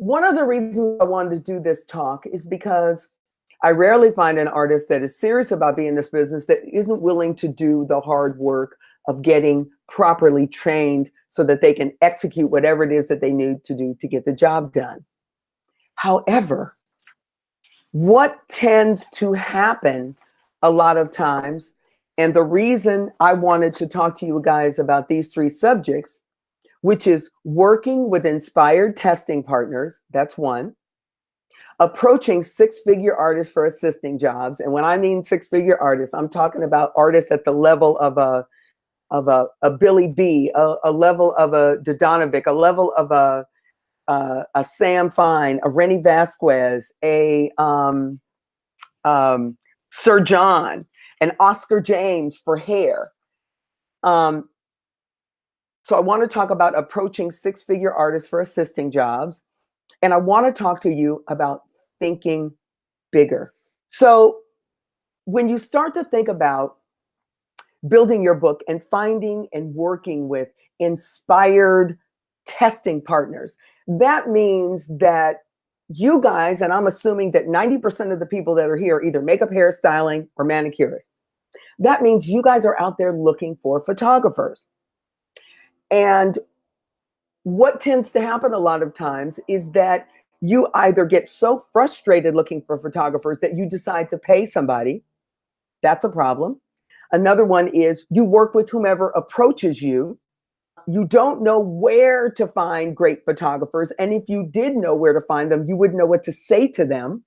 one of the reasons I wanted to do this talk is because I rarely find an artist that is serious about being in this business that isn't willing to do the hard work of getting properly trained so that they can execute whatever it is that they need to do to get the job done. However, what tends to happen a lot of times, and the reason I wanted to talk to you guys about these 3 subjects, which is working with inspired testing partners, that's one, approaching 6-figure artists for assisting jobs. And when I mean 6-figure artists, I'm talking about artists at the level of a Billy B, a level of a Dodonovic, a level of a Sam Fine, a Rennie Vasquez, a Sir John, an Oscar James for hair. So I want to talk about approaching 6-figure artists for assisting jobs. And I want to talk to you about thinking bigger. So when you start to think about building your book and finding and working with inspired testing partners, that means that you guys, and I'm assuming that 90% of the people that are here are either makeup, hairstyling, or manicurists. That means you guys are out there looking for photographers. And what tends to happen a lot of times is that you either get so frustrated looking for photographers that you decide to pay somebody. That's a problem. Another one is you work with whomever approaches you. You don't know where to find great photographers. And if you did know where to find them, you wouldn't know what to say to them.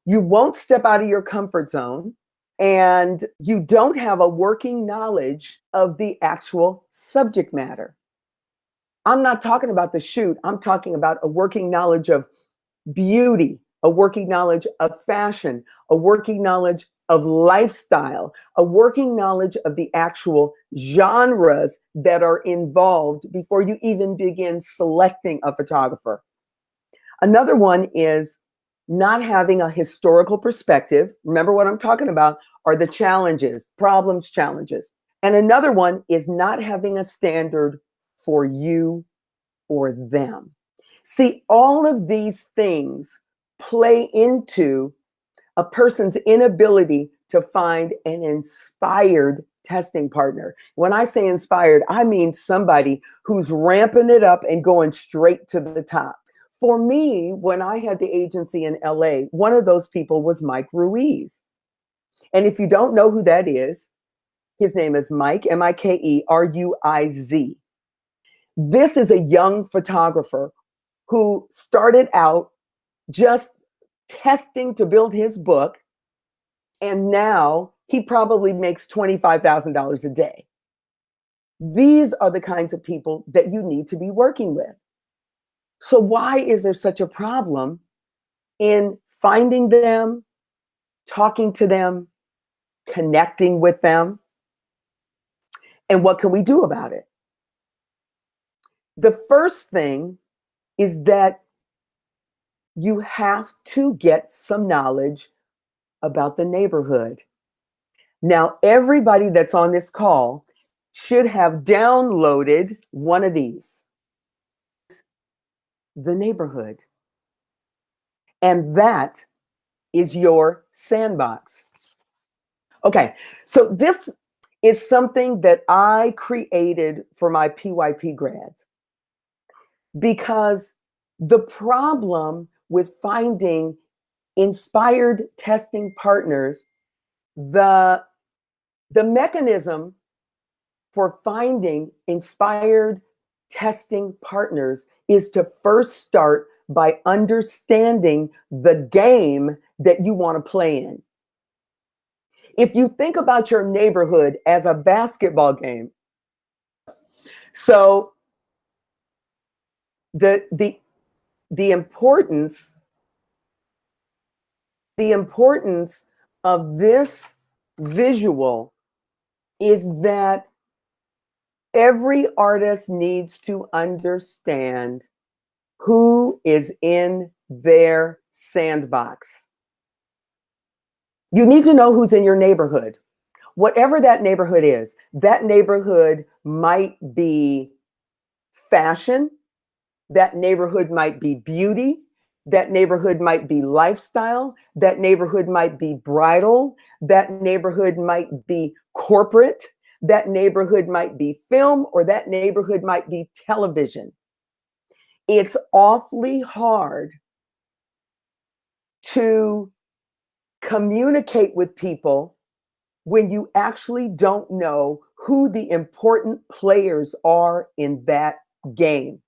You won't step out of your comfort zone. And you don't have a working knowledge of the actual subject matter. I'm not talking about the shoot. I'm talking about a working knowledge of beauty, a working knowledge of fashion, a working knowledge of lifestyle, a working knowledge of the actual genres that are involved before you even begin selecting a photographer. Another one is not having a historical perspective. Remember what I'm talking about are the challenges, problems, challenges. And another one is not having a standard for you or them. See, all of these things play into a person's inability to find an inspired testing partner. When I say inspired, I mean somebody who's ramping it up and going straight to the top. For me, when I had the agency in LA, one of those people was Mike Ruiz. And if you don't know who that is, his name is Mike, Mike-Ruiz. This is a young photographer who started out just testing to build his book. And now he probably makes $25,000 a day. These are the kinds of people that you need to be working with. So why is there such a problem in finding them, talking to them, connecting with them? And what can we do about it? The first thing is that you have to get some knowledge about the neighborhood. Now, everybody that's on this call should have downloaded one of these. The neighborhood. And that is your sandbox. Okay, so this is something that I created for my PYP grads, because the problem with finding inspired testing partners, the mechanism for finding inspired testing partners is to first start by understanding the game that you want to play in. If you think about your neighborhood as a basketball game, so the importance of this visual is that every artist needs to understand who is in their sandbox. You need to know who's in your neighborhood. Whatever that neighborhood is, that neighborhood might be fashion, that neighborhood might be beauty, That neighborhood might be lifestyle. That neighborhood might be bridal. That neighborhood might be corporate. That neighborhood might be film, or that neighborhood might be television. It's awfully hard to communicate with people when you actually don't know who the important players are in that game.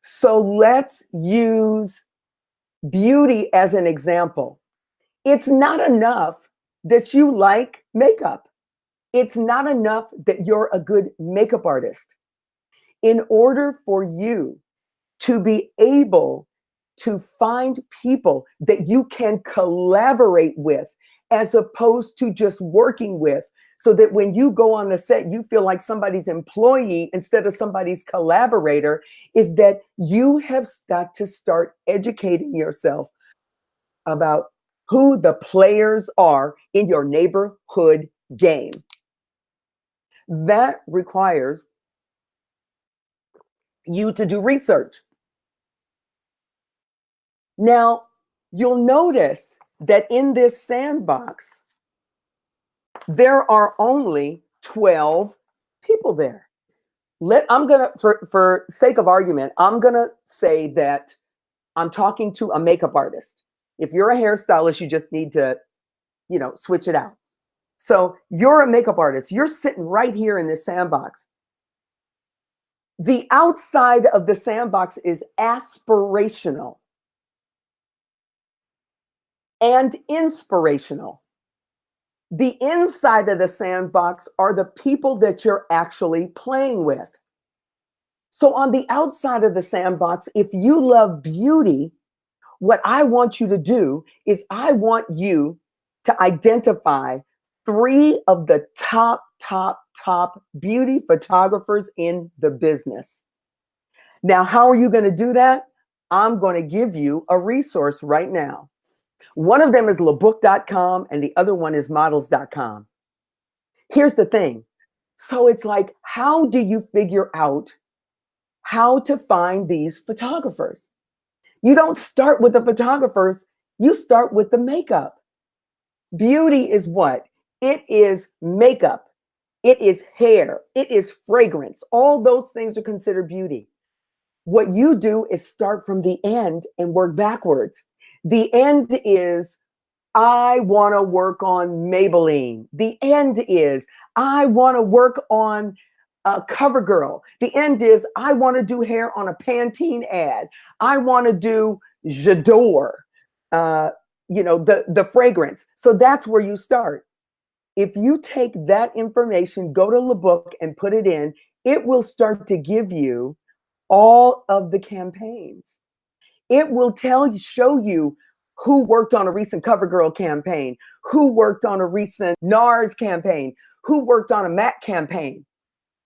So let's use beauty as an example. It's not enough that you like makeup. It's not enough that you're a good makeup artist. In order for you to be able to find people that you can collaborate with, as opposed to just working with, so that when you go on the set, you feel like somebody's employee instead of somebody's collaborator, is that you have got to start educating yourself about who the players are in your neighborhood game. That requires you to do research. Now, you'll notice that in this sandbox, there are only 12 people there. I'm gonna, for sake of argument, I'm gonna say that I'm talking to a makeup artist. If you're a hairstylist, you just need to, switch it out. So you're a makeup artist. You're sitting right here in this sandbox. The outside of the sandbox is aspirational and inspirational. The inside of the sandbox are the people that you're actually playing with. So on the outside of the sandbox, if you love beauty, what I want you to do is I want you to identify 3 of the top beauty photographers in the business. Now, how are you going to do that? I'm going to give you a resource right now. One of them is labook.com and the other one is models.com. Here's the thing. So it's like, how do you figure out how to find these photographers? You don't start with the photographers, you start with the makeup. Beauty is what? It is makeup. It is hair. It is fragrance. All those things are considered beauty. What you do is start from the end and work backwards. The end is, I want to work on Maybelline. The end is, I want to work on CoverGirl. The end is, I want to do hair on a Pantene ad. I want to do J'adore, the fragrance. So that's where you start. If you take that information, go to LaBook and put it in, it will start to give you all of the campaigns. It will show you who worked on a recent CoverGirl campaign, who worked on a recent NARS campaign, who worked on a MAC campaign.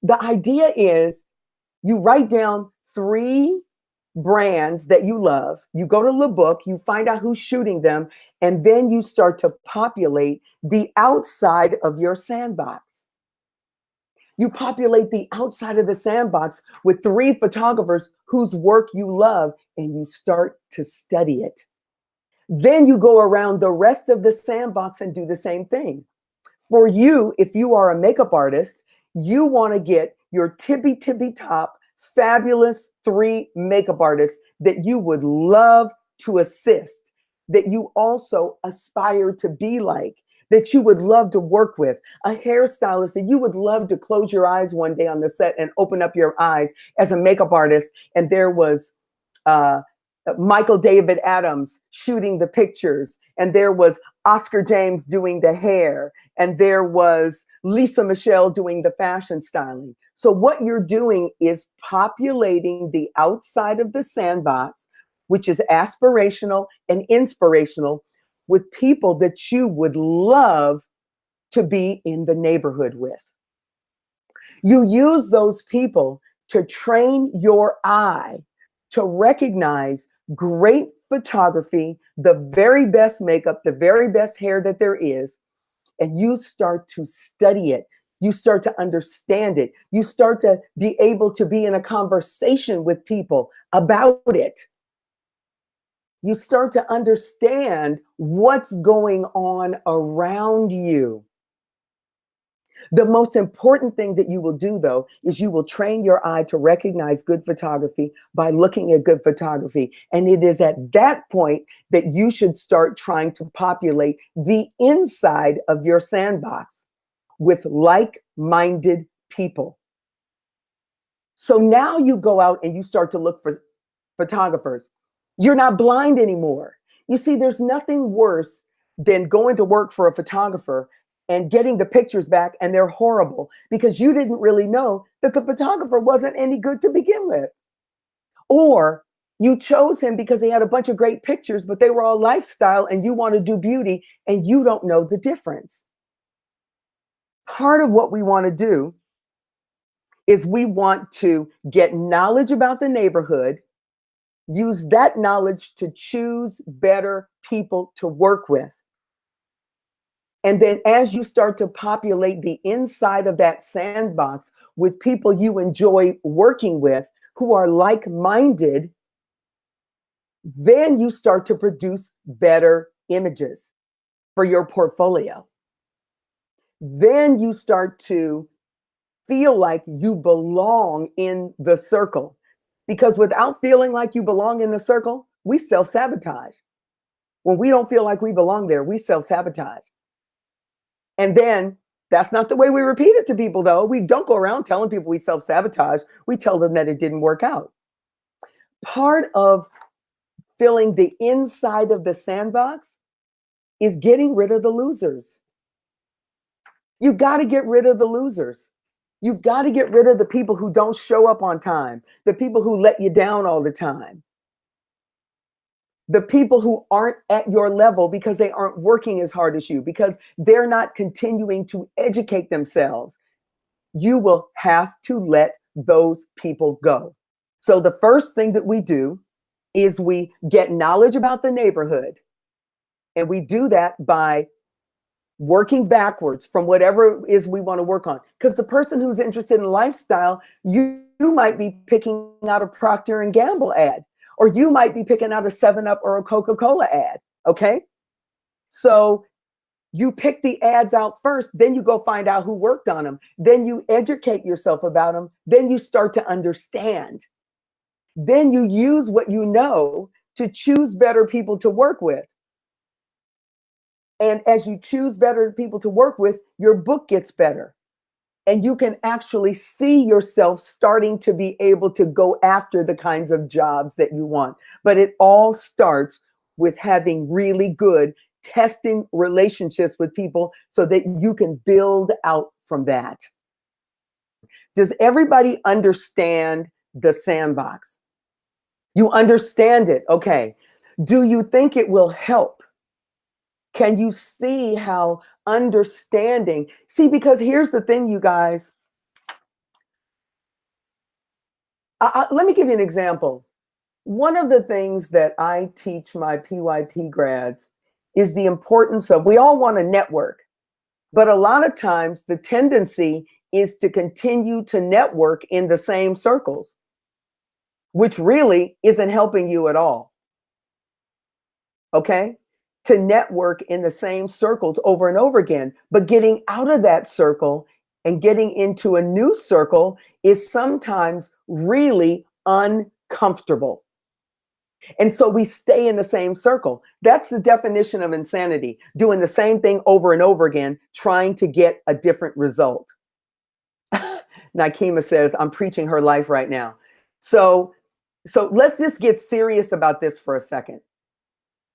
The idea is you write down 3 brands that you love. You go to LaBook, you find out who's shooting them, and then you start to populate the outside of your sandbox. You populate the outside of the sandbox with 3 photographers whose work you love, and you start to study it. Then you go around the rest of the sandbox and do the same thing. For you, if you are a makeup artist, you want to get your tippy top fabulous 3 makeup artists that you would love to assist, that you also aspire to be like, that you would love to work with, a hairstylist that you would love to close your eyes one day on the set and open up your eyes as a makeup artist. And there was Michael David Adams shooting the pictures, and there was Oscar James doing the hair, and there was Lisa Michelle doing the fashion styling. So what you're doing is populating the outside of the sandbox, which is aspirational and inspirational, with people that you would love to be in the neighborhood with. You use those people to train your eye to recognize great photography, the very best makeup, the very best hair that there is, and you start to study it. You start to understand it. You start to be able to be in a conversation with people about it. You start to understand what's going on around you. The most important thing that you will do, though, is you will train your eye to recognize good photography by looking at good photography. And it is at that point that you should start trying to populate the inside of your sandbox with like-minded people. So now you go out and you start to look for photographers. You're not blind anymore. You see, there's nothing worse than going to work for a photographer and getting the pictures back and they're horrible because you didn't really know that the photographer wasn't any good to begin with. Or you chose him because he had a bunch of great pictures, but they were all lifestyle and you want to do beauty and you don't know the difference. Part of what we want to do is we want to get knowledge about the neighborhood, use that knowledge to choose better people to work with. And then as you start to populate the inside of that sandbox with people you enjoy working with who are like-minded, then you start to produce better images for your portfolio. Then you start to feel like you belong in the circle. Because without feeling like you belong in the circle, we self-sabotage. When we don't feel like we belong there, we self-sabotage. And then that's not the way we repeat it to people, though. We don't go around telling people we self-sabotage. We tell them that it didn't work out. Part of filling the inside of the sandbox is getting rid of the losers. You've got to get rid of the losers. You've got to get rid of the people who don't show up on time, the people who let you down all the time, the people who aren't at your level because they aren't working as hard as you, because they're not continuing to educate themselves. You will have to let those people go. So the first thing that we do is we get knowledge about the neighborhood. And we do that by working backwards from whatever it is we want to work on. Because the person who's interested in lifestyle, you might be picking out a Procter & Gamble ad, or you might be picking out a 7-Up or a Coca-Cola ad, okay? So you pick the ads out first, then you go find out who worked on them. Then you educate yourself about them. Then you start to understand. Then you use what you know to choose better people to work with. And as you choose better people to work with, your book gets better. And you can actually see yourself starting to be able to go after the kinds of jobs that you want. But it all starts with having really good testing relationships with people so that you can build out from that. Does everybody understand the sandbox? You understand it. Okay. Do you think it will help? Can you see how understanding? See, because here's the thing, you guys. Let me give you an example. One of the things that I teach my PYP grads is the importance of, we all want to network, but a lot of times the tendency is to continue to network in the same circles, which really isn't helping you at all. Okay? To network in the same circles over and over again, but getting out of that circle and getting into a new circle is sometimes really uncomfortable. And so we stay in the same circle. That's the definition of insanity, doing the same thing over and over again, trying to get a different result. Nikema says, I'm preaching her life right now. So let's just get serious about this for a second.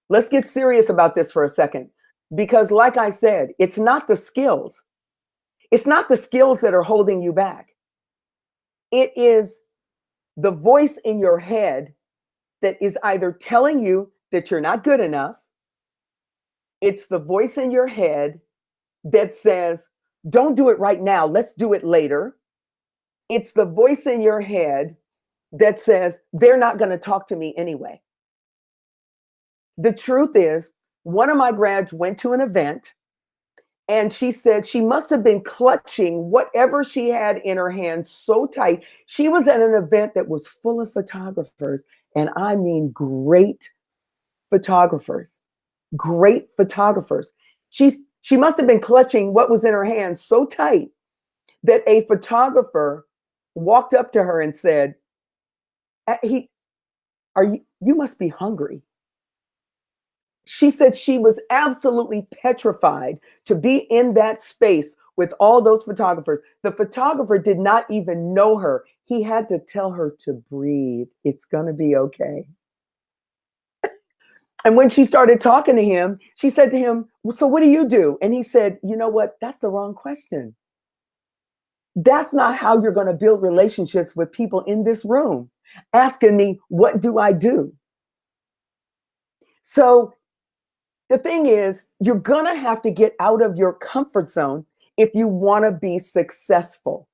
Let's get serious about this for a second, because like I said, it's not the skills. It's not the skills that are holding you back. It is the voice in your head that is either telling you that you're not good enough. It's the voice in your head that says, don't do it right now, let's do it later. It's the voice in your head that says, they're not going to talk to me anyway. The truth is, one of my grads went to an event and she said she must have been clutching whatever she had in her hand so tight. She was at an event that was full of photographers, and I mean great photographers, great photographers. She must have been clutching what was in her hand so tight that a photographer walked up to her and said, you must be hungry. She said she was absolutely petrified to be in that space with all those photographers. The photographer did not even know her. He had to tell her to breathe. It's going to be okay. And when she started talking to him, she said to him, well, so what do you do? And he said, you know what? That's the wrong question. That's not how you're going to build relationships with people in this room, asking me, what do I do? So the thing is, you're going to have to get out of your comfort zone if you want to be successful.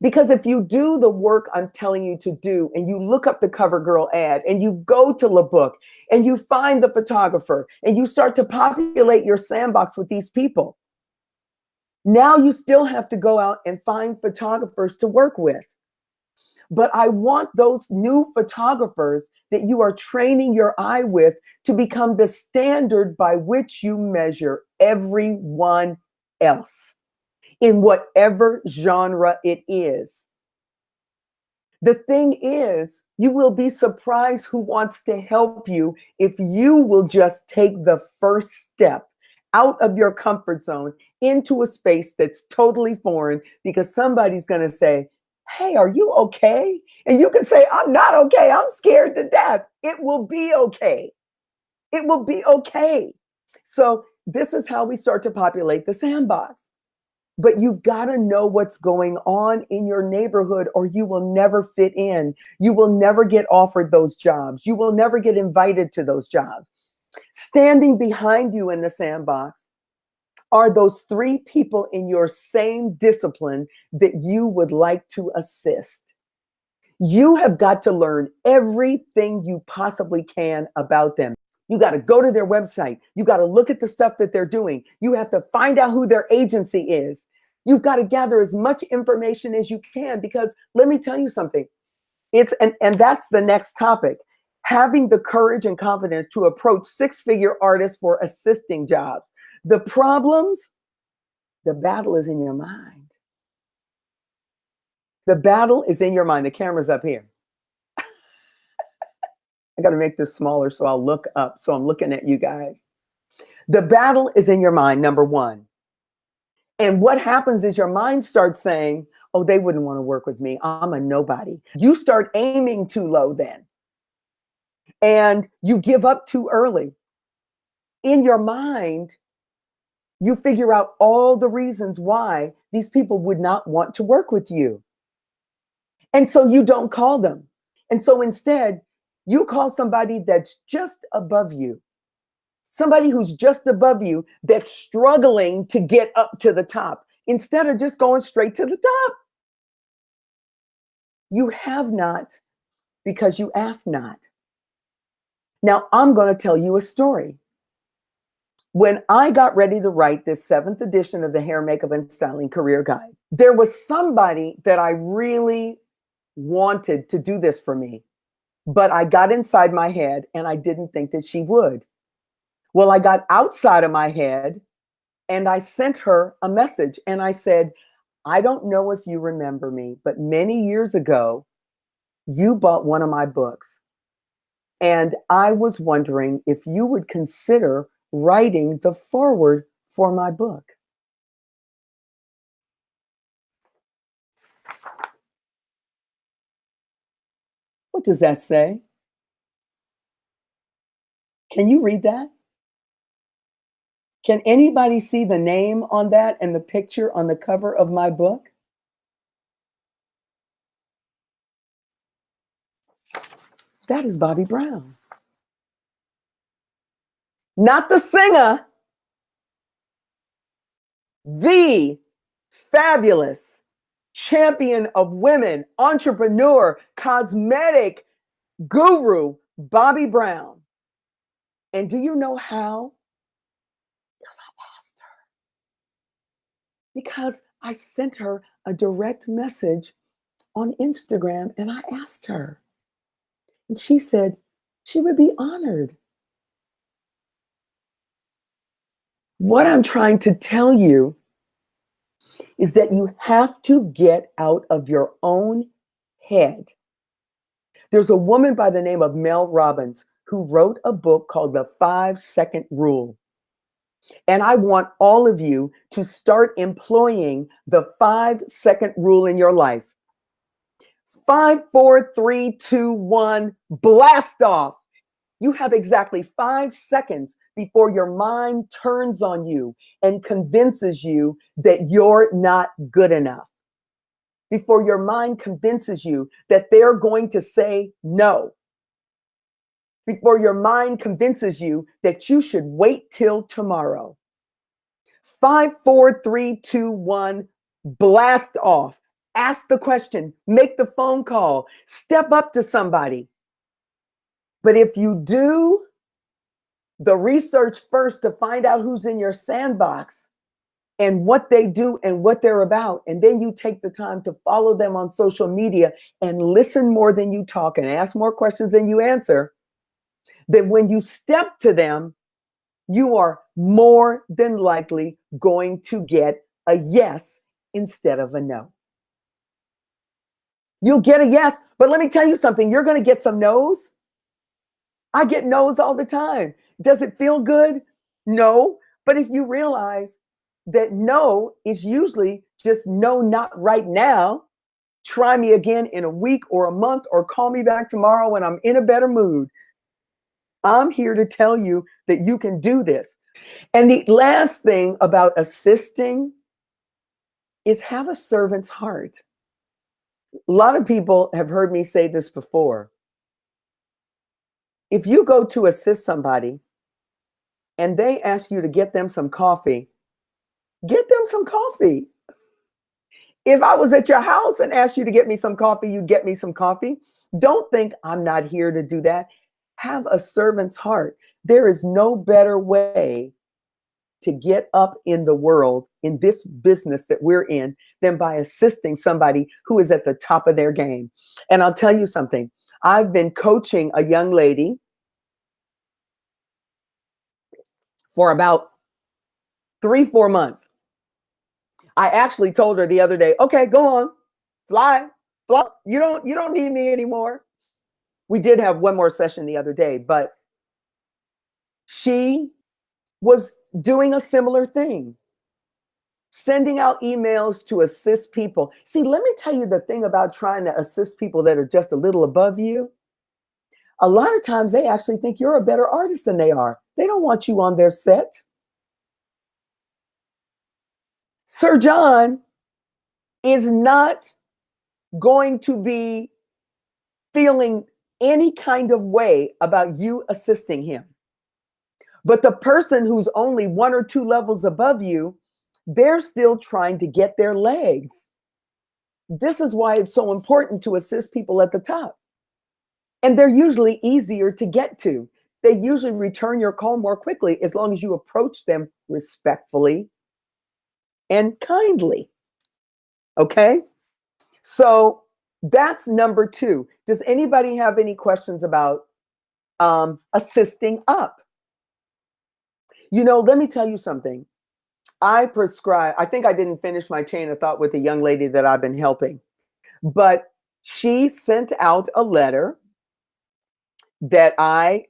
Because if you do the work I'm telling you to do, and you look up the CoverGirl ad, and you go to the book, and you find the photographer, and you start to populate your sandbox with these people, now you still have to go out and find photographers to work with. But I want those new photographers that you are training your eye with to become the standard by which you measure everyone else in whatever genre it is. The thing is, you will be surprised who wants to help you if you will just take the first step out of your comfort zone into a space that's totally foreign, because somebody's going to say, hey, are you okay? And you can say, I'm not okay. I'm scared to death. It will be okay. It will be okay. So this is how we start to populate the sandbox. But you've got to know what's going on in your neighborhood, or you will never fit in. You will never get offered those jobs. You will never get invited to those jobs. Standing behind you in the sandbox are those 3 people in your same discipline that you would like to assist. You have got to learn everything you possibly can about them. You got to go to their website. You got to look at the stuff that they're doing. You have to find out who their agency is. You've got to gather as much information as you can, because let me tell you something. And that's the next topic. Having the courage and confidence to approach 6-figure artists for assisting jobs. The problems, the battle is in your mind. The battle is in your mind. The camera's up here. I got to make this smaller so I'll look up. So I'm looking at you guys. The battle is in your mind, number 1. And what happens is your mind starts saying, oh, they wouldn't want to work with me. I'm a nobody. You start aiming too low then. And you give up too early. In your mind, you figure out all the reasons why these people would not want to work with you. And so you don't call them. And so instead, you call somebody that's just above you. Somebody who's just above you that's struggling to get up to the top, instead of just going straight to the top. You have not because you ask not. Now, I'm going to tell you a story. When I got ready to write this 7th edition of the Hair, Makeup, and Styling Career Guide, there was somebody that I really wanted to do this for me, but I got inside my head and I didn't think that she would. Well, I got outside of my head and I sent her a message and I said, I don't know if you remember me, but many years ago, you bought one of my books. And I was wondering if you would consider writing the foreword for my book. What does that say? Can you read that? Can anybody see the name on that and the picture on the cover of my book? That is Bobby Brown. Not the singer, the fabulous champion of women, entrepreneur, cosmetic guru, Bobby Brown. And do you know how? Because I asked her. Because I sent her a direct message on Instagram and I asked her. And she said she would be honored What I'm trying to tell you is that you have to get out of your own head. There's a woman by the name of Mel Robbins who wrote a book called The 5-Second Rule. And I want all of you to start employing the 5-second rule in your life. 5, 4, 3, 2, 1, blast off. You have exactly 5 seconds before your mind turns on you and convinces you that you're not good enough. Before your mind convinces you that they're going to say no. Before your mind convinces you that you should wait till tomorrow. 5, 4, 3, 2, 1, blast off. Ask the question, make the phone call, step up to somebody. But if you do the research first to find out who's in your sandbox and what they do and what they're about, and then you take the time to follow them on social media and listen more than you talk and ask more questions than you answer, then when you step to them, you are more than likely going to get a yes instead of a no. You'll get a yes, but let me tell you something, you're going to get some no's. I get no's all the time. Does it feel good? No. But if you realize that no is usually just no, not right now, try me again in a week or a month, or call me back tomorrow when I'm in a better mood. I'm here to tell you that you can do this. And the last thing about assisting is have a servant's heart. A lot of people have heard me say this before. If you go to assist somebody and they ask you to get them some coffee, get them some coffee. If I was at your house and asked you to get me some coffee, you'd get me some coffee. Don't think I'm not here to do that. Have a servant's heart. There is no better way to get up in the world, in this business that we're in, than by assisting somebody who is at the top of their game. And I'll tell you something. I've been coaching a young lady for about 3-4 months. I actually told her the other day, okay, go on, fly. You don't need me anymore. We did have one more session the other day, but she was doing a similar thing, sending out emails to assist people. See, let me tell you the thing about trying to assist people that are just a little above you. A lot of times they actually think you're a better artist than they are. They don't want you on their set. Sir John is not going to be feeling any kind of way about you assisting him. But the person who's only 1 or 2 levels above you, they're still trying to get their legs. This is why it's so important to assist people at the top. And they're usually easier to get to. They usually return your call more quickly as long as you approach them respectfully and kindly. Okay? So that's number 2. Does anybody have any questions about assisting up? You know, let me tell you something. I think I didn't finish my chain of thought with the young lady that I've been helping, but she sent out a letter that I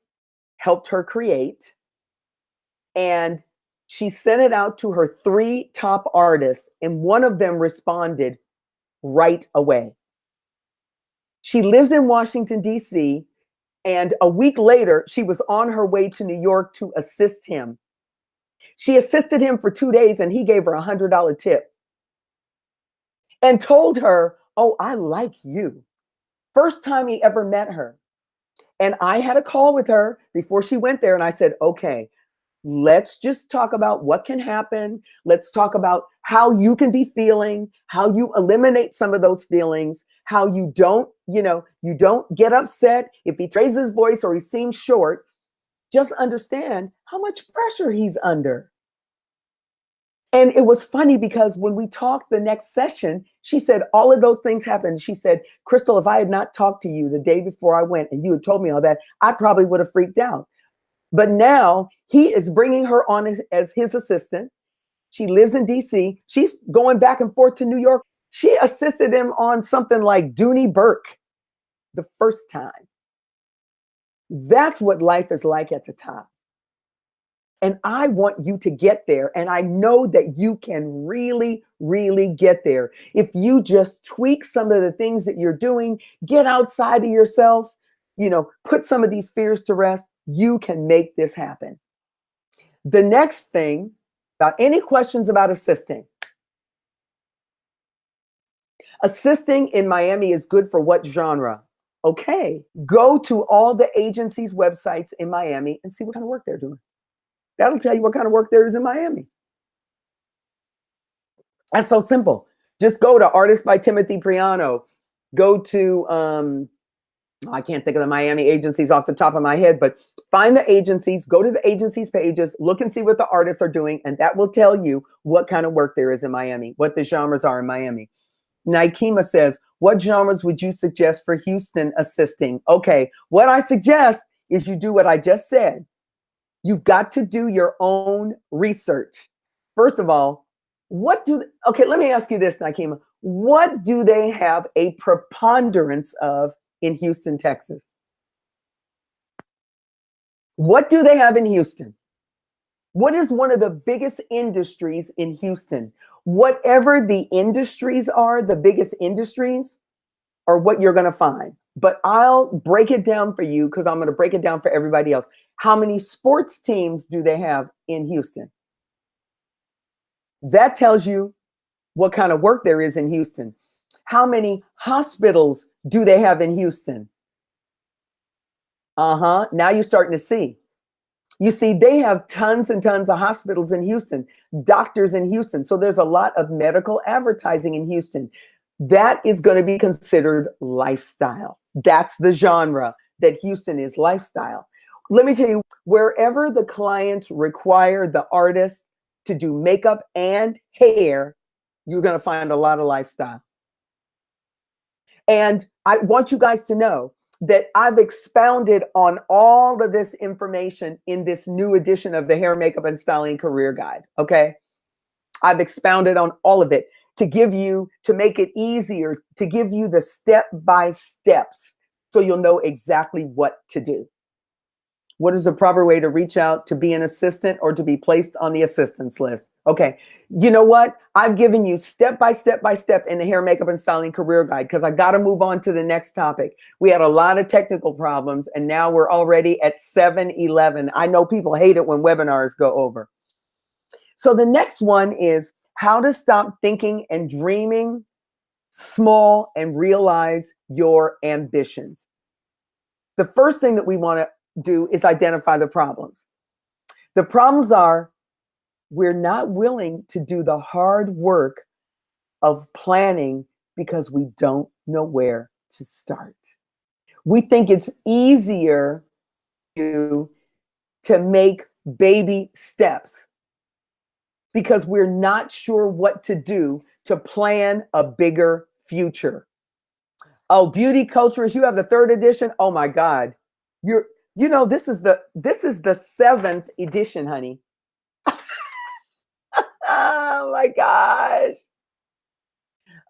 helped her create, and she sent it out to her 3 top artists, and one of them responded right away. She lives in Washington, D.C., and a week later, she was on her way to New York to assist him. She assisted him for 2 days, and he gave her a $100 tip and told her, oh, I like you. First time he ever met her. And I had a call with her before she went there, and I said, okay, let's just talk about what can happen. Let's talk about how you can be feeling, how you eliminate some of those feelings, how you don't get upset if he raises his voice or he seems short. Just understand how much pressure he's under. And it was funny because when we talked the next session, she said all of those things happened. She said, Crystal, if I had not talked to you the day before I went and you had told me all that, I probably would have freaked out. But now he is bringing her on as his assistant. She lives in DC. She's going back and forth to New York. She assisted him on something like Dooney Burke the first time. That's what life is like at the top. And I want you to get there. And I know that you can really, really get there. If you just tweak some of the things that you're doing, get outside of yourself, put some of these fears to rest, you can make this happen. The next thing, about any questions about assisting? Assisting in Miami is good for what genre? Okay, go to all the agencies' websites in Miami and see what kind of work they're doing. That'll tell you what kind of work there is in Miami. That's so simple. Just go to Artist by Timothy Priano. Go to, I can't think of the Miami agencies off the top of my head, but find the agencies, go to the agencies pages, look and see what the artists are doing, and that will tell you what kind of work there is in Miami, what the genres are in Miami. Nikema says, what genres would you suggest for Houston assisting? Okay, what I suggest is you do what I just said. You've got to do your own research. First of all, okay, let me ask you this, Nikema. What do they have a preponderance of in Houston, Texas? What do they have in Houston? What is one of the biggest industries in Houston? Whatever the industries are, the biggest industries are what you're going to find. But I'll break it down for you because I'm going to break it down for everybody else. How many sports teams do they have in Houston? That tells you what kind of work there is in Houston. How many hospitals do they have in Houston? Now you're starting to see. You see, they have tons and tons of hospitals in Houston, doctors in Houston. So there's a lot of medical advertising in Houston. That is going to be considered lifestyle. That's the genre that Houston is, lifestyle. Let me tell you, wherever the clients require the artist to do makeup and hair, you're going to find a lot of lifestyle. And I want you guys to know that I've expounded on all of this information in this new edition of the Hair, Makeup, and Styling Career Guide, okay? I've expounded on all of it to make it easier, to give you the step-by-steps so you'll know exactly what to do. What is the proper way to reach out to be an assistant or to be placed on the assistants list? Okay, you know what? I've given you step by step in the Hair, Makeup, and Styling Career Guide because I got to move on to the next topic. We had a lot of technical problems and now we're already at 7:11. I know people hate it when webinars go over. So the next one is how to stop thinking and dreaming small and realize your ambitions. The first thing that we want to do is identify the problems. The problems are we're not willing to do the hard work of planning because we don't know where to start. We think it's easier to make baby steps because we're not sure what to do to plan a bigger future. Oh, Beauty Cultures, you have the 3rd edition. Oh my God. This is the 7th edition, honey. Oh my gosh.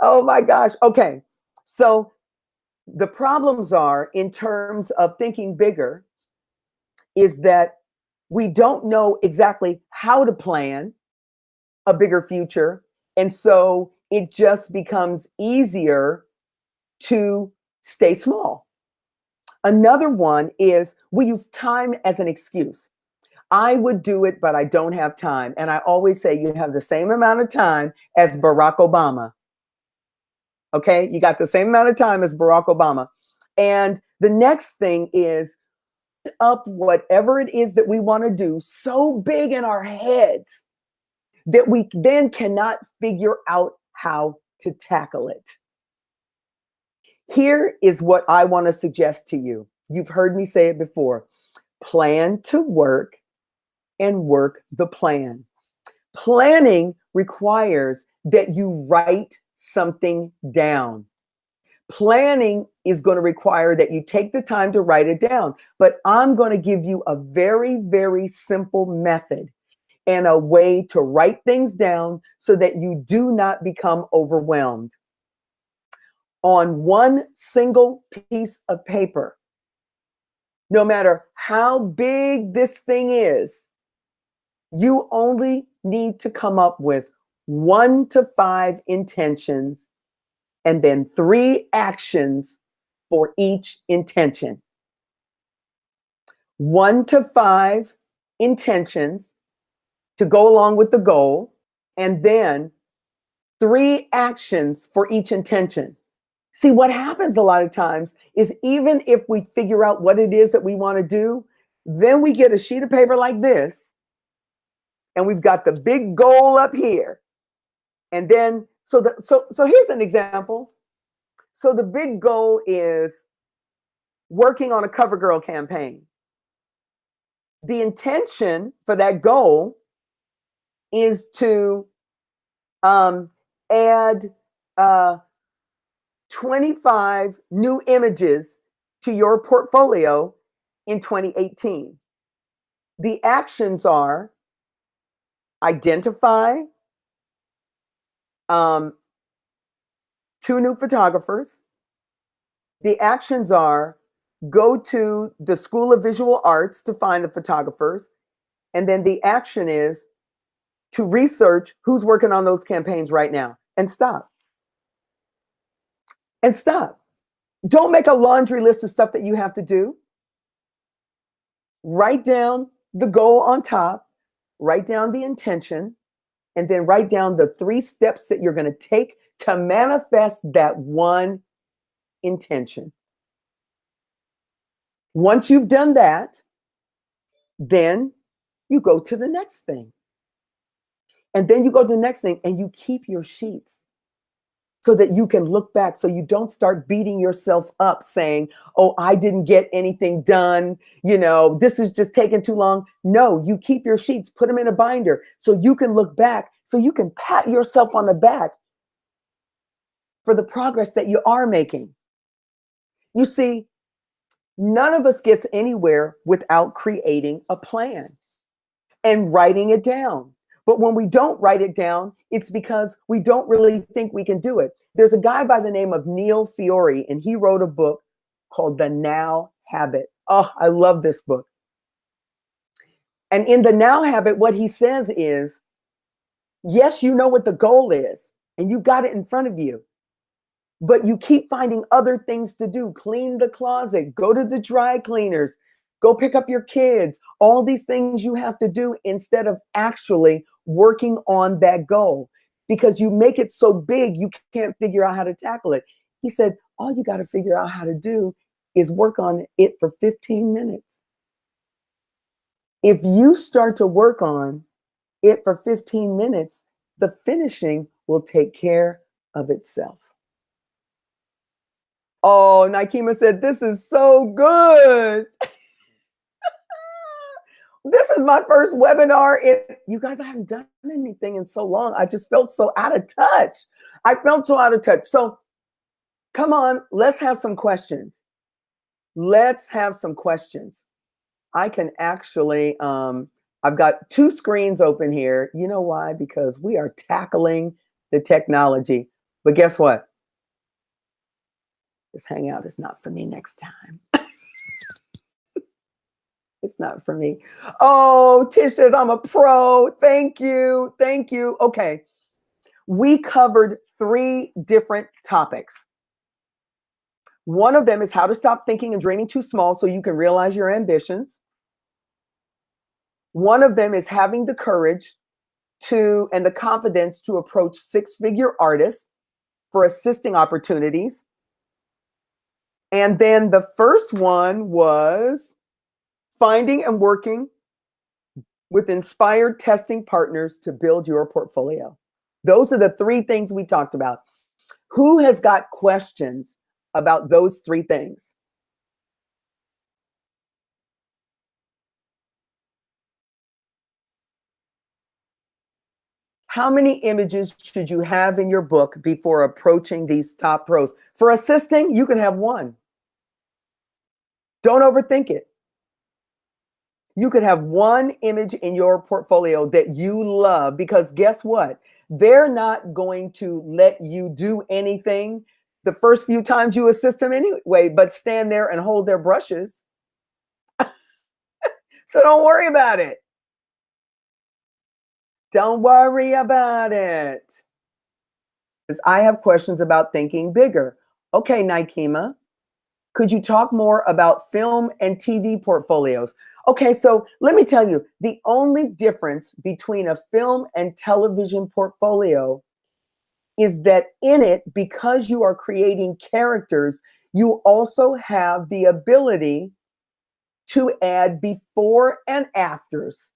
Oh my gosh. Okay. So the problems are in terms of thinking bigger is that we don't know exactly how to plan a bigger future. And so it just becomes easier to stay small. Another one is we use time as an excuse. I would do it, but I don't have time. And I always say you have the same amount of time as Barack Obama. Okay, you got the same amount of time as Barack Obama. And the next thing is up whatever it is that we want to do so big in our heads that we then cannot figure out how to tackle it. Here is what I want to suggest to you. You've heard me say it before. Plan to work and work the plan. Planning requires that you write something down. Planning is going to require that you take the time to write it down. But I'm going to give you a very, very simple method and a way to write things down so that you do not become overwhelmed. On one single piece of paper, no matter how big this thing is, you only need to come up with 1 to 5 intentions and then 3 actions for each intention. 1 to 5 intentions to go along with the goal, and then 3 actions for each intention. See, what happens a lot of times is even if we figure out what it is that we want to do, then we get a sheet of paper like this, and we've got the big goal up here. And then, so here's an example. So the big goal is working on a CoverGirl campaign. The intention for that goal is to add 25 new images to your portfolio in 2018. The actions are identify 2 new photographers. The actions are go to the School of Visual Arts to find the photographers. And then the action is to research who's working on those campaigns right now, and stop. And stop. Don't make a laundry list of stuff that you have to do. Write down the goal on top, write down the intention, and then write down the 3 steps that you're going to take to manifest that one intention. Once you've done that, then you go to the next thing. And then you go to the next thing, and you keep your sheets so that you can look back, so you don't start beating yourself up saying, oh, I didn't get anything done. You know, this is just taking too long. No, you keep your sheets, put them in a binder so you can look back, so you can pat yourself on the back for the progress that you are making. You see, none of us gets anywhere without creating a plan and writing it down. But when we don't write it down, it's because we don't really think we can do it. There's a guy by the name of Neil Fiore, and he wrote a book called The Now Habit. Oh, I love this book. And in The Now Habit, what he says is, yes, you know what the goal is, and you got it in front of you, but you keep finding other things to do. Clean the closet, go to the dry cleaners, go pick up your kids, all these things you have to do instead of actually working on that goal, because you make it so big, you can't figure out how to tackle it. He said, all you got to figure out how to do is work on it for 15 minutes. If you start to work on it for 15 minutes, the finishing will take care of itself. Oh, Nikema said, this is so good. This is my first webinar. You guys, I haven't done anything in so long. I just felt so out of touch. I felt so out of touch. So come on, let's have some questions. Let's have some questions. I can actually, I've got 2 screens open here. You know why? Because we are tackling the technology. But guess what? This Hangout is not for me next time. It's not for me. Oh, Tish says, I'm a pro. Thank you. Thank you. Okay. We covered 3 different topics. One of them is how to stop thinking and dreaming too small so you can realize your ambitions. One of them is having the courage and the confidence to approach 6-figure artists for assisting opportunities. And then the first one was finding and working with inspired testing partners to build your portfolio. Those are the 3 things we talked about. Who has got questions about those 3 things? How many images should you have in your book before approaching these top pros? For assisting, you can have one. Don't overthink it. You could have one image in your portfolio that you love, because guess what? They're not going to let you do anything the first few times you assist them anyway, but stand there and hold their brushes. So don't worry about it. Don't worry about it. Because I have questions about thinking bigger. Okay, Nikema, could you talk more about film and TV portfolios? Okay, so let me tell you, the only difference between a film and television portfolio is that in it, because you are creating characters, you also have the ability to add before and afters,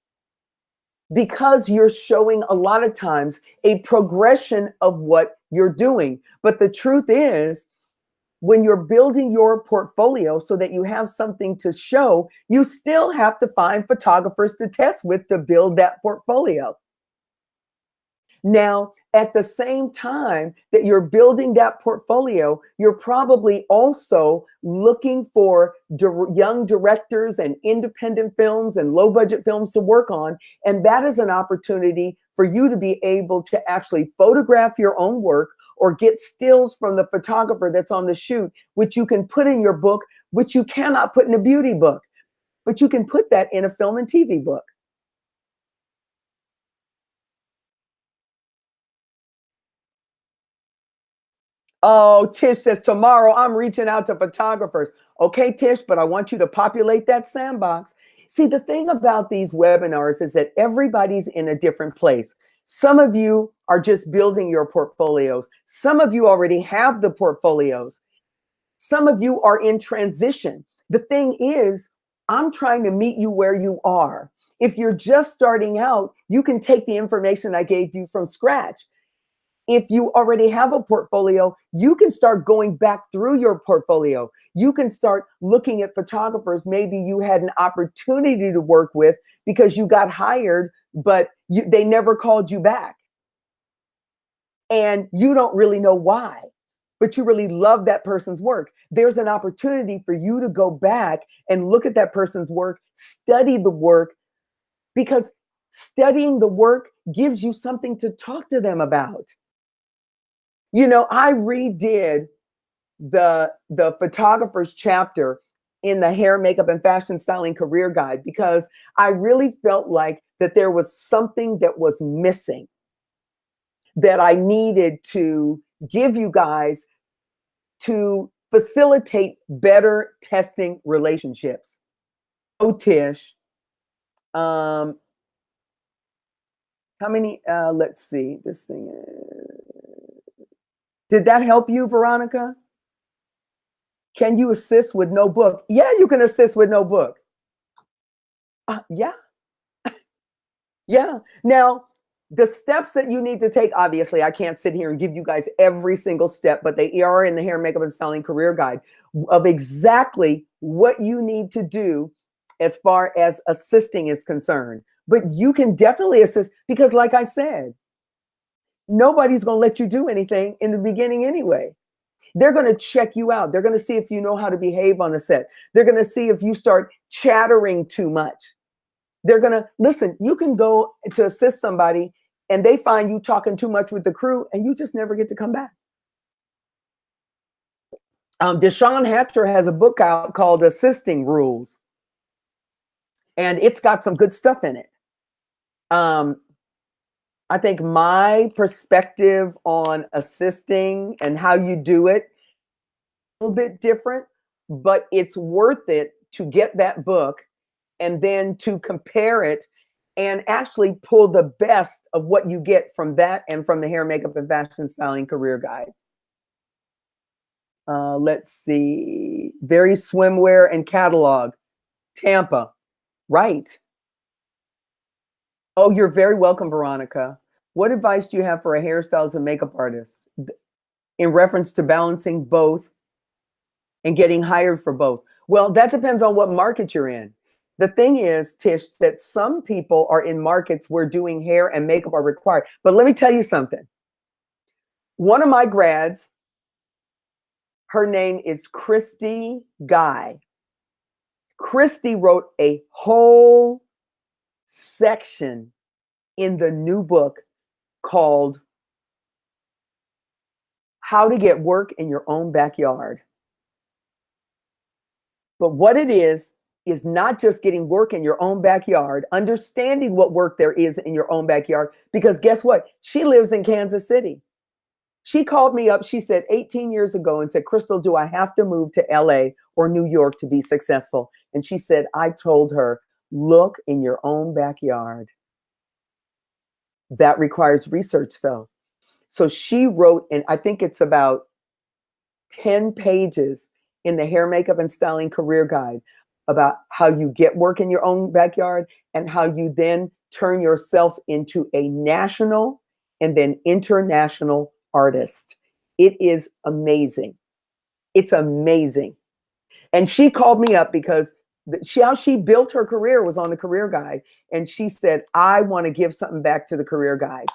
because you're showing a lot of times a progression of what you're doing. But the truth is, when you're building your portfolio so that you have something to show, you still have to find photographers to test with to build that portfolio. Now, at the same time that you're building that portfolio, you're probably also looking for young directors and independent films and low budget films to work on. And that is an opportunity for you to be able to actually photograph your own work or get stills from the photographer that's on the shoot, which you can put in your book, which you cannot put in a beauty book, but you can put that in a film and TV book. Oh, Tish says, tomorrow I'm reaching out to photographers. Okay, Tish, but I want you to populate that sandbox. See, the thing about these webinars is that everybody's in a different place. Some of you are just building your portfolios. Some of you already have the portfolios. Some of you are in transition. The thing is, I'm trying to meet you where you are. If you're just starting out, you can take the information I gave you from scratch. If you already have a portfolio, you can start going back through your portfolio. You can start looking at photographers maybe you had an opportunity to work with because you got hired, but they never called you back. And you don't really know why, but you really love that person's work. There's an opportunity for you to go back and look at that person's work, study the work, because studying the work gives you something to talk to them about. You know, I redid the photographer's chapter in the hair, makeup, and fashion styling career guide because I really felt like that there was something that was missing that I needed to give you guys to facilitate better testing relationships. Oh, Tish. How many, let's see, this thing is, did that help you, Veronica? Can you assist with no book? Yeah, you can assist with no book. Yeah. Yeah. Now, the steps that you need to take, obviously, I can't sit here and give you guys every single step, but they are in the hair, makeup, and styling career guide of exactly what you need to do as far as assisting is concerned. But you can definitely assist because, like I said, nobody's going to let you do anything in the beginning anyway. They're going to check you out. They're going to see if you know how to behave on the set. They're going to see if you start chattering too much. They're going to listen. You can go to assist somebody and they find you talking too much with the crew and you just never get to come back. Deshaun Hatcher has a book out called Assisting Rules, and it's got some good stuff in it. I think my perspective on assisting and how you do it a little bit different, but it's worth it to get that book and then to compare it and actually pull the best of what you get from that and from the hair, makeup, and fashion styling career guide. Let's see. Very swimwear and catalog. Tampa. Right. Oh, you're very welcome, Veronica. What advice do you have for a hairstylist and makeup artist in reference to balancing both and getting hired for both? Well, that depends on what market you're in. The thing is, Tish, that some people are in markets where doing hair and makeup are required. But let me tell you something. One of my grads, her name is Christy Guy. Christy wrote a whole section in the new book called How to Get Work in Your Own Backyard. But what it is not just getting work in your own backyard, understanding what work there is in your own backyard, because guess what? She lives in Kansas City. She called me up, she said 18 years ago and said, Crystal, do I have to move to LA or New York to be successful? And she said, I told her, look in your own backyard. That requires research though. So she wrote, and I think it's about 10 pages in the Hair, Makeup, and Styling Career Guide about how you get work in your own backyard and how you then turn yourself into a national and then international artist. It is amazing. It's amazing. And she called me up because how she built her career was on the Career Guide. And she said, I want to give something back to the Career Guide.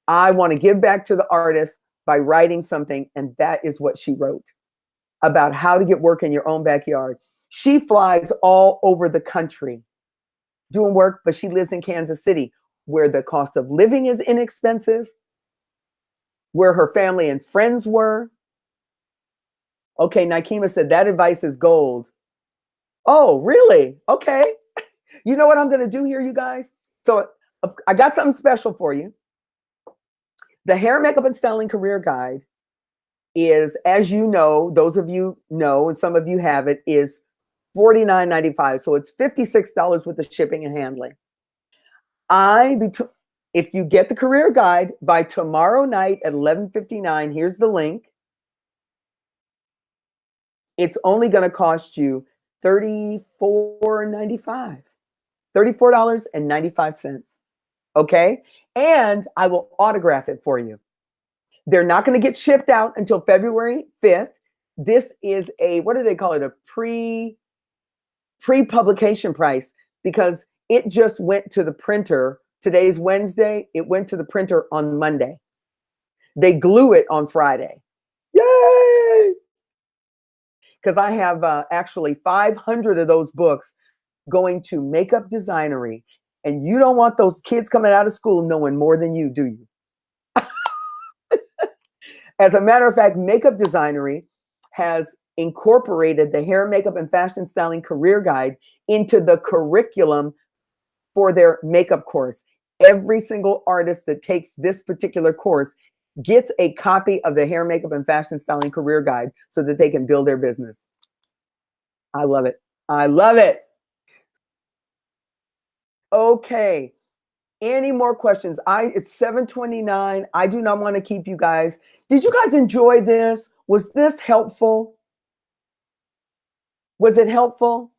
I want to give back to the artist by writing something. And that is what she wrote about how to get work in your own backyard. She flies all over the country doing work, but she lives in Kansas City, where the cost of living is inexpensive, where her family and friends were. Okay, Nikema said that advice is gold. Oh, really? Okay. You know what I'm going to do here, you guys? So I got something special for you. The Hair, Makeup, and Styling Career Guide is, as you know, those of you know, and some of you have it, is $49.95. So it's $56 with the shipping and handling. If you get the Career Guide by tomorrow night at 11:59, here's the link. It's only going to cost you $34.95. $34.95. Okay? And I will autograph it for you. They're not going to get shipped out until February 5th. This is a, what do they call it? A pre-publication price, because it just went to the printer. Today's Wednesday. It went to the printer on Monday. They glue it on Friday. Yay! Because I have actually 500 of those books going to Makeup Designery. And you don't want those kids coming out of school knowing more than you, do you? As a matter of fact, Makeup Designery has incorporated the Hair, Makeup, and Fashion Styling Career Guide into the curriculum for their makeup course. Every single artist that takes this particular course gets a copy of the Hair, Makeup, and Fashion Styling Career Guide so that they can build their business. I love it. I love it. Okay. Any more questions? It's 7:29. I do not want to keep you guys. Did you guys enjoy this? Was this helpful? Was it helpful?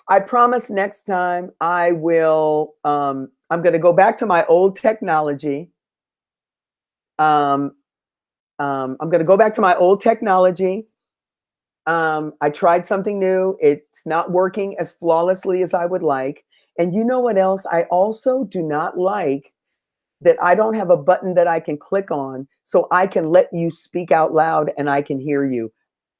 I promise next time I will, I'm going to go back to my old technology. I'm going to go back to my old technology. I tried something new. It's not working as flawlessly as I would like. And you know what else? I also do not like that I don't have a button that I can click on so I can let you speak out loud and I can hear you.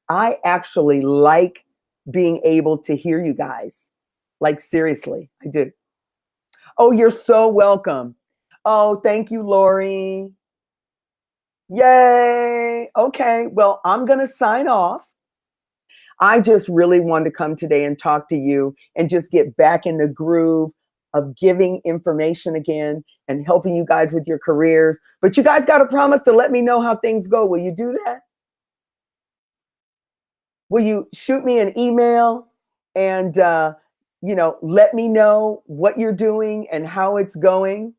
I actually like being able to hear you guys. Like, seriously, I do. Oh, you're so welcome. Oh, thank you, Lori. Yay. Okay, well, I'm going to sign off. I just really wanted to come today and talk to you and just get back in the groove of giving information again and helping you guys with your careers. But you guys got to promise to let me know how things go. Will you do that? Will you shoot me an email and, let me know what you're doing and how it's going?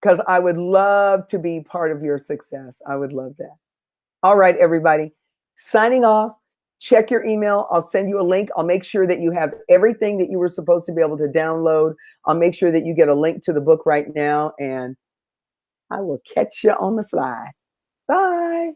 Because I would love to be part of your success. I would love that. All right, everybody. Signing off. Check your email. I'll send you a link. I'll make sure that you have everything that you were supposed to be able to download. I'll make sure that you get a link to the book right now, and I will catch you on the fly. Bye.